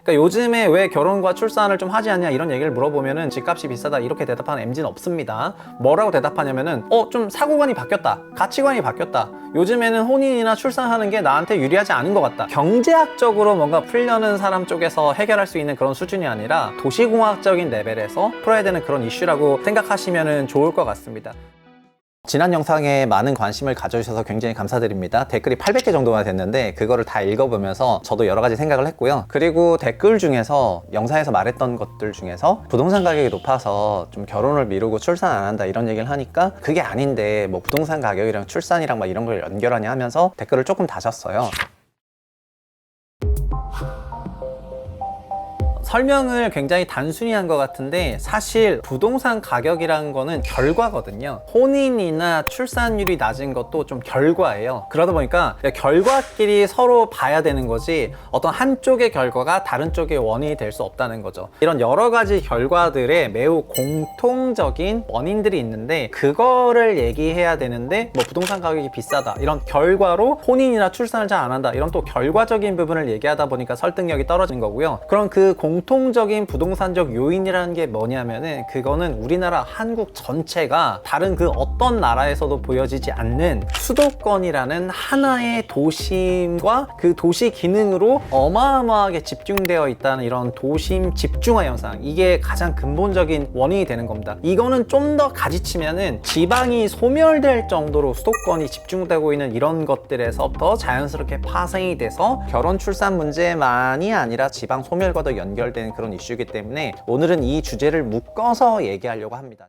그러니까 요즘에 왜 결혼과 출산을 좀 하지 않냐 이런 얘기를 물어보면은 집값이 비싸다 이렇게 대답하는 MZ는 없습니다. 뭐라고 대답하냐면은 좀 사고관이 바뀌었다, 가치관이 바뀌었다, 요즘에는 혼인이나 출산하는 게 나한테 유리하지 않은 것 같다. 경제학적으로 뭔가 풀려는 사람 쪽에서 해결할 수 있는 그런 수준이 아니라 도시공학적인 레벨에서 풀어야 되는 그런 이슈라고 생각하시면 좋을 것 같습니다. 지난 영상에 많은 관심을 가져주셔서 굉장히 감사드립니다. 댓글이 800개 정도가 됐는데 그거를 다 읽어보면서 저도 여러 가지 생각을 했고요. 그리고 댓글 중에서 영상에서 말했던 것들 중에서 부동산 가격이 높아서 좀 결혼을 미루고 출산 안 한다 이런 얘기를 하니까 그게 아닌데 뭐 부동산 가격이랑 출산이랑 막 이런 걸 연결하냐 하면서 댓글을 조금 다셨어요. 설명을 굉장히 단순히 한 것 같은데 사실 부동산 가격이라는 거는 결과거든요. 혼인이나 출산율이 낮은 것도 좀 결과예요. 그러다 보니까 결과끼리 서로 봐야 되는 거지 어떤 한쪽의 결과가 다른 쪽의 원인이 될 수 없다는 거죠. 이런 여러 가지 결과들의 매우 공통적인 원인들이 있는데 그거를 얘기해야 되는데 뭐 부동산 가격이 비싸다 이런 결과로 혼인이나 출산을 잘 안 한다 이런 또 결과적인 부분을 얘기하다 보니까 설득력이 떨어진 거고요. 그럼 그 공통적인 부동산적 요인이라는 게 뭐냐면은 그거는 우리나라 한국 전체가 다른 그 어떤 나라에서도 보여지지 않는 수도권이라는 하나의 도심과 그 도시 기능으로 어마어마하게 집중되어 있다는 이런 도심 집중화 현상, 이게 가장 근본적인 원인이 되는 겁니다. 이거는 좀 더 가지치면은 지방이 소멸될 정도로 수도권이 집중되고 있는 이런 것들에서부터 자연스럽게 파생이 돼서 결혼 출산 문제만이 아니라 지방 소멸과도 연결되는 그런 이슈이기 때문에 오늘은 이 주제를 묶어서 얘기하려고 합니다.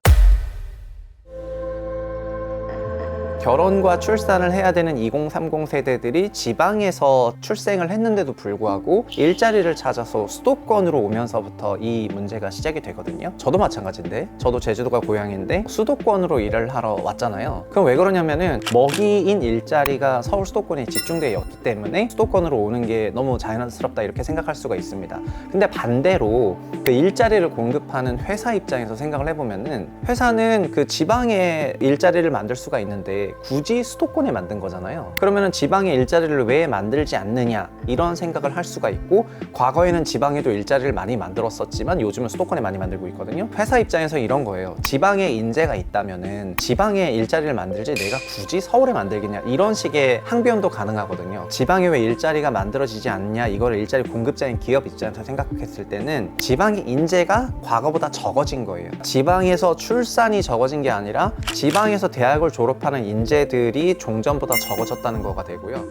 결혼과 출산을 해야 되는 2030 세대들이 지방에서 출생을 했는데도 불구하고 일자리를 찾아서 수도권으로 오면서부터 이 문제가 시작이 되거든요. 저도 마찬가지인데, 저도 제주도가 고향인데 수도권으로 일을 하러 왔잖아요. 그럼 왜 그러냐면은 먹이인 일자리가 서울 수도권에 집중되어 있기 때문에 수도권으로 오는 게 너무 자연스럽다 이렇게 생각할 수가 있습니다. 근데 반대로 그 일자리를 공급하는 회사 입장에서 생각을 해보면은 회사는 그 지방에 일자리를 만들 수가 있는데 굳이 수도권에 만든 거잖아요. 그러면은 지방에 일자리를 왜 만들지 않느냐 이런 생각을 할 수가 있고, 과거에는 지방에도 일자리를 많이 만들었었지만 요즘은 수도권에 많이 만들고 있거든요. 회사 입장에서 이런 거예요. 지방에 인재가 있다면은 지방에 일자리를 만들지 내가 굳이 서울에 만들겠냐 이런 식의 항변도 가능하거든요. 지방에 왜 일자리가 만들어지지 않냐, 이걸 일자리 공급자인 기업 입장에서 생각했을 때는 지방의 인재가 과거보다 적어진 거예요. 지방에서 출산이 적어진 게 아니라 지방에서 대학을 졸업하는 인재들이 종전보다 적어졌다는 거가 되고요.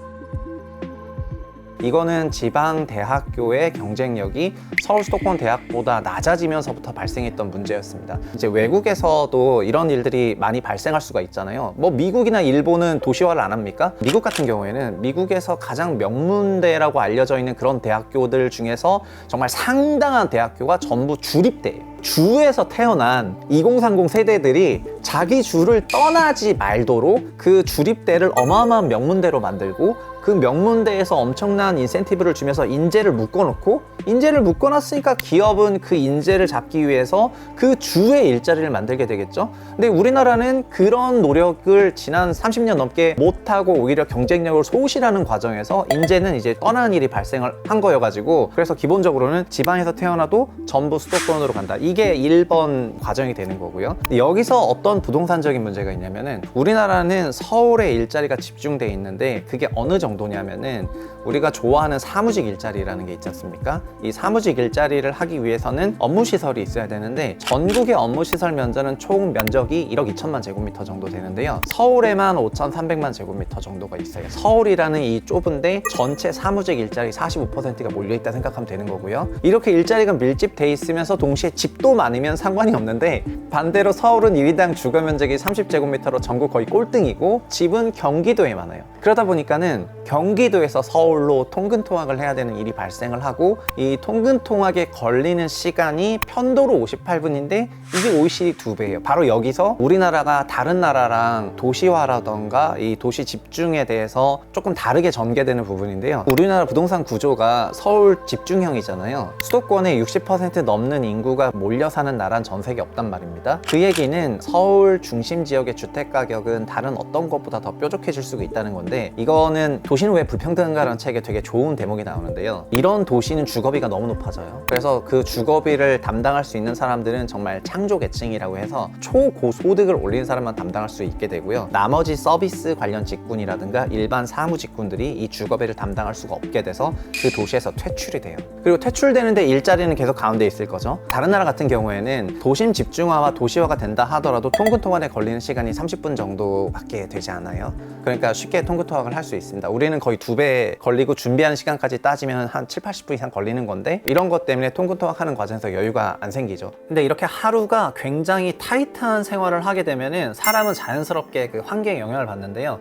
이거는 지방 대학교의 경쟁력이 서울 수도권 대학보다 낮아지면서부터 발생했던 문제였습니다. 이제 외국에서도 이런 일들이 많이 발생할 수가 있잖아요. 뭐 미국이나 일본은 도시화를 안 합니까? 미국 같은 경우에는 미국에서 가장 명문대라고 알려져 있는 그런 대학교들 중에서 정말 상당한 대학교가 전부 주립대예요. 주에서 태어난 2030 세대들이 자기 주를 떠나지 말도록 그 주립대를 어마어마한 명문대로 만들고, 그 명문대에서 엄청난 인센티브를 주면서 인재를 묶어놓고, 인재를 묶어놨으니까 기업은 그 인재를 잡기 위해서 그 주의 일자리를 만들게 되겠죠. 근데 우리나라는 그런 노력을 지난 30년 넘게 못하고 오히려 경쟁력을 소실하는 과정에서 인재는 이제 떠나는 일이 발생을 한 거여가지고, 그래서 기본적으로는 지방에서 태어나도 전부 수도권으로 간다, 이게 1번 과정이 되는 거고요. 여기서 어떤 부동산적인 문제가 있냐면은, 우리나라는 서울에 일자리가 집중돼 있는데 그게 어느 정도냐면은 우리가 좋아하는 사무직 일자리라는 게 있지 않습니까? 이 사무직 일자리를 하기 위해서는 업무시설이 있어야 되는데, 전국의 업무시설 면적은 총 면적이 1억 2천만 제곱미터 정도 되는데요, 서울에만 5,300만 제곱미터 정도가 있어요. 서울이라는 이 좁은데 전체 사무직 일자리 45%가 몰려있다 생각하면 되는 거고요. 이렇게 일자리가 밀집돼 있으면서 동시에 집도 많으면 상관이 없는데, 반대로 서울은 1인당 주거 면적이 30제곱미터로 전국 거의 꼴등이고 집은 경기도에 많아요. 그러다 보니까는 경기도에서 서울로 통근통학을 해야 되는 일이 발생을 하고, 이 통근통학에 걸리는 시간이 편도로 58분인데 이게 OECD 2배예요. 바로 여기서 우리나라가 다른 나라랑 도시화라던가 이 도시 집중에 대해서 조금 다르게 전개되는 부분인데요, 우리나라 부동산 구조가 서울 집중형이잖아요. 수도권에 60% 넘는 인구가 몰려 사는 나라는 전 세계 없단 말입니다. 그 얘기는 서울 중심 지역의 주택 가격은 다른 어떤 것보다 더 뾰족해질 수가 있다는 건데, 이거는 도시는 왜 불평등한가라는 책에 되게 좋은 대목이 나오는데요. 이런 도시는 주거비가 너무 높아져요. 그래서 그 주거비를 담당할 수 있는 사람들은 정말 창조 계층이라고 해서 초고소득을 올리는 사람만 담당할 수 있게 되고요. 나머지 서비스 관련 직군이라든가 일반 사무 직군들이 이 주거비를 담당할 수가 없게 돼서 그 도시에서 퇴출이 돼요. 그리고 퇴출되는데 일자리는 계속 가운데 있을 거죠. 다른 나라 같은 경우에는 도심 집중화와 도시화가 된다 하더라도 통근통학에 걸리는 시간이 30분 정도밖에 되지 않아요. 그러니까 쉽게 통근통학을 할 수 있습니다. 우리는 거의 2배 걸리고 준비하는 시간까지 따지면 한 7, 80분 이상 걸리는 건데 이런 것 때문에 통근통학하는 과정에서 여유가 안 생기죠. 근데 이렇게 하루가 굉장히 타이트한 생활을 하게 되면은 사람은 자연스럽게 그 환경에 영향을 받는데요.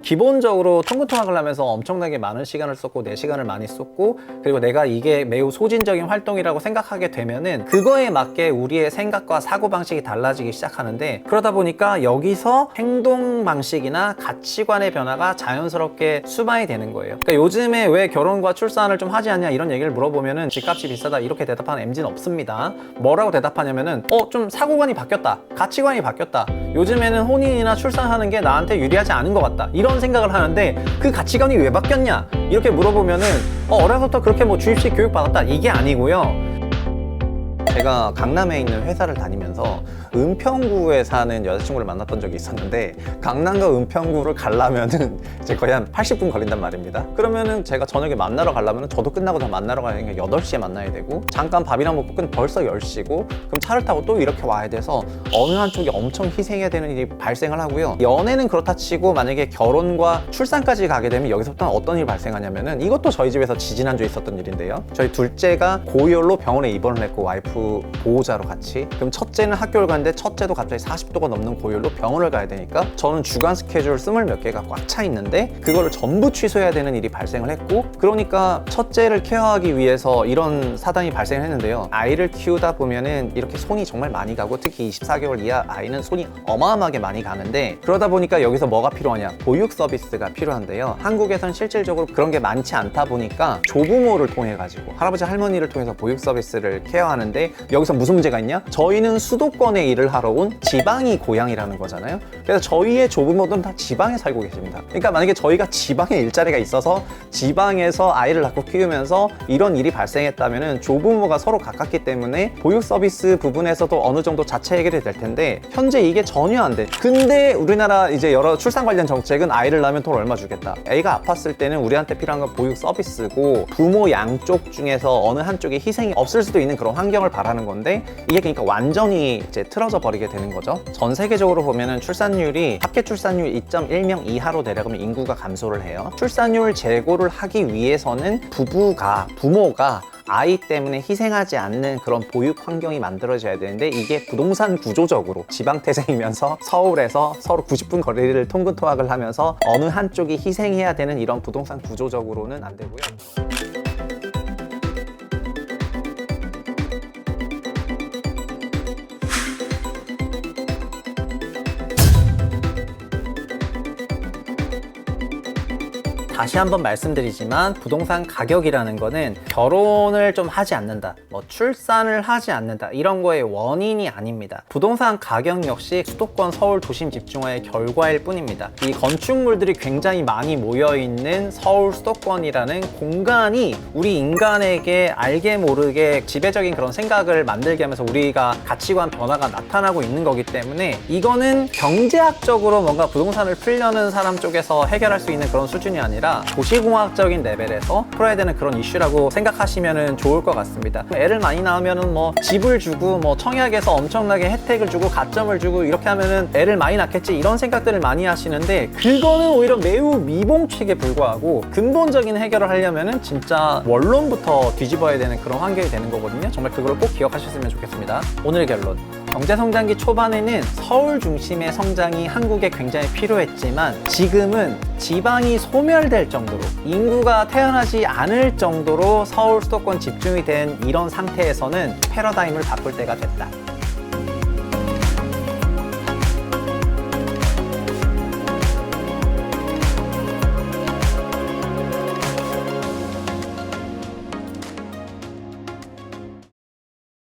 기본적으로 통근통학을 하면서 엄청나게 많은 시간을 썼고 내 시간을 많이 썼고 그리고 내가 이게 매우 소진적인 활동이라고 생각하게 되면은 그거에 맞게 우리의 생각과 사고방식이 달라지기 시작하는데 그러다 보니까 여기서 행동 방식이나 가치관의 변화가 자연스럽게 수반이 되는 거예요. 그러니까 요즘에 왜 결혼과 출산을 좀 하지 않냐 이런 얘기를 물어보면은 집값이 비싸다 이렇게 대답하는 MZ는 없습니다. 뭐라고 대답하냐면은 좀 사고관이 바뀌었다, 가치관이 바뀌었다, 요즘에는 혼인이나 출산하는 게 나한테 유리하지 않은 것 같다 이런 생각을 하는데 그 가치관이 왜 바뀌었냐 이렇게 물어보면은 어려서부터 그렇게 뭐 주입식 교육 받았다 이게 아니고요. 제가 강남에 있는 회사를 다니면서 은평구에 사는 여자친구를 만났던 적이 있었는데 강남과 은평구를 가려면은 이제 거의 한 80분 걸린단 말입니다. 그러면은 제가 저녁에 만나러 가려면은 저도 끝나고 다 만나러 가니까 8시에 만나야 되고 잠깐 밥이랑 먹고 끝 벌써 10시고 그럼 차를 타고 또 이렇게 와야 돼서 어느 한쪽이 엄청 희생해야 되는 일이 발생을 하고요. 연애는 그렇다 치고 만약에 결혼과 출산까지 가게 되면 여기서부터는 어떤 일이 발생하냐면은 이것도 저희 집에서 지지난주에 있었던 일인데요. 저희 둘째가 고열로 병원에 입원을 했고 와이프 보호자로 같이 그럼 첫째는 학교를 가는데 첫째도 갑자기 40도가 넘는 고열로 병원을 가야 되니까 저는 주간 스케줄 20몇 개가 꽉 차 있는데 그거를 전부 취소해야 되는 일이 발생을 했고 그러니까 첫째를 케어하기 위해서 이런 사단이 발생을 했는데요. 아이를 키우다 보면은 이렇게 손이 정말 많이 가고 특히 24개월 이하 아이는 손이 어마어마하게 많이 가는데 그러다 보니까 여기서 뭐가 필요하냐 보육 서비스가 필요한데요. 한국에선 실질적으로 그런 게 많지 않다 보니까 조부모를 통해 가지고 할아버지 할머니를 통해서 보육 서비스를 케어하는데 여기서 무슨 문제가 있냐? 저희는 수도권에 일을 하러 온 지방이 고향이라는 거잖아요. 그래서 저희의 조부모들은 다 지방에 살고 계십니다. 그러니까 만약에 저희가 지방에 일자리가 있어서 지방에서 아이를 낳고 키우면서 이런 일이 발생했다면 조부모가 서로 가깝기 때문에 보육 서비스 부분에서도 어느 정도 자체 해결이 될 텐데 현재 이게 전혀 안 돼. 근데 우리나라 이제 여러 출산 관련 정책은 아이를 낳으면 돈 얼마 주겠다. 애가 아팠을 때는 우리한테 필요한 건 보육 서비스고 부모 양쪽 중에서 어느 한쪽에 희생이 없을 수도 있는 그런 환경을 바라는 건데 이게 그러니까 완전히 이제 틀어져 버리게 되는 거죠. 전 세계적으로 보면은 출산율이 합계 출산율 2.1명 이하로 내려가면 인구가 감소를 해요. 출산율 제고를 하기 위해서는 부모가 아이 때문에 희생하지 않는 그런 보육 환경이 만들어져야 되는데 이게 부동산 구조적으로 지방태생이면서 서울에서 서로 90분 거리를 통근통학을 하면서 어느 한쪽이 희생해야 되는 이런 부동산 구조적으로는 안 되고요. 다시 한번 말씀드리지만 부동산 가격이라는 거는 결혼을 좀 하지 않는다, 뭐 출산을 하지 않는다 이런 거의 원인이 아닙니다. 부동산 가격 역시 수도권 서울 도심 집중화의 결과일 뿐입니다. 이 건축물들이 굉장히 많이 모여있는 서울 수도권이라는 공간이 우리 인간에게 알게 모르게 지배적인 그런 생각을 만들게 하면서 우리가 가치관 변화가 나타나고 있는 거기 때문에 이거는 경제학적으로 뭔가 부동산을 풀려는 사람 쪽에서 해결할 수 있는 그런 수준이 아니라 도시공학적인 레벨에서 풀어야 되는 그런 이슈라고 생각하시면 좋을 것 같습니다. 애를 많이 낳으면 뭐 집을 주고 뭐 청약에서 엄청나게 혜택을 주고 가점을 주고 이렇게 하면은 애를 많이 낳겠지 이런 생각들을 많이 하시는데 그거는 오히려 매우 미봉책에 불과하고 근본적인 해결을 하려면은 진짜 원론부터 뒤집어야 되는 그런 환경이 되는 거거든요. 정말 그걸 꼭 기억하셨으면 좋겠습니다. 오늘의 결론. 경제성장기 초반에는 서울 중심의 성장이 한국에 굉장히 필요했지만 지금은 지방이 소멸될 정도로 인구가 태어나지 않을 정도로 서울 수도권 집중이 된 이런 상태에서는 패러다임을 바꿀 때가 됐다.